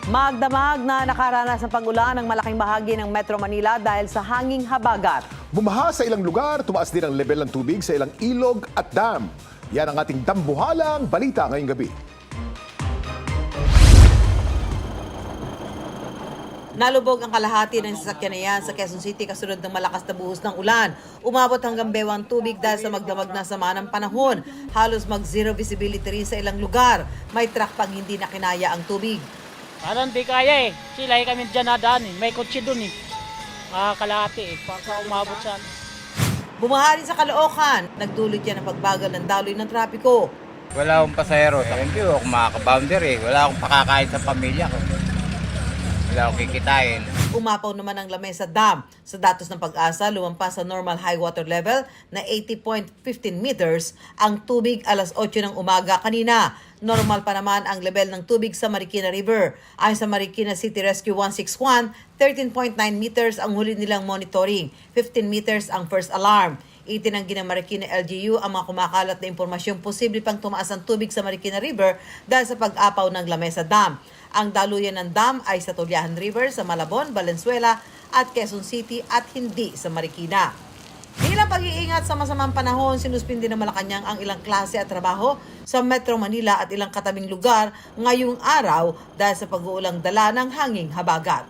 Magdamag na nakaranas ng pag-ulan ng malaking bahagi ng Metro Manila dahil sa hanging habagat. Bumaha sa ilang lugar, tumaas din ang level ng tubig sa ilang ilog at dam. Yan ang ating dambuhalang balita ngayong gabi. Nalubog ang kalahati ng sasakyan na yan sa Quezon City kasunod ng malakas na buhos ng ulan. Umabot hanggang bewang tubig dahil sa magdamag na sama ng panahon. Halos mag-zero visibility rin sa ilang lugar. May truck pang hindi na kinaya ang tubig. Parang di kaya eh. Sila kami dyan nadaan eh. May kotse dun eh. Kalahati eh. Pagka umabot sa Bumaha rin sa Caloocan. Nagdulot yan ng pagbagal ng daloy ng trapiko. Wala akong pasahero. Hindi ako makaka-bounder eh. Wala akong pakakain sa pamilya ko. Wala akong kikitain. Umapaw naman ang Lamesa Dam. Sa datos ng Pag-asa, lumampas sa normal high water level na 80.15 meters ang tubig alas 8 ng umaga kanina. Normal pa naman ang level ng tubig sa Marikina River. Ayon sa Marikina City Rescue 161, 13.9 meters ang huli nilang monitoring, 15 meters ang first alarm. Itinanggi ng Marikina LGU ang mga kumakalat na impormasyong posible pang tumaas ang tubig sa Marikina River dahil sa pag-apaw ng Lamesa Dam. Ang daluyan ng dam ay sa Tuliahan River, sa Malabon, Valenzuela at Quezon City at hindi sa Marikina. Bilang pag-iingat sa masamang panahon, sinuspindi ng Malacanang ang ilang klase at trabaho sa Metro Manila at ilang katabing lugar ngayong araw dahil sa pag-uulang dala ng hanging habagat.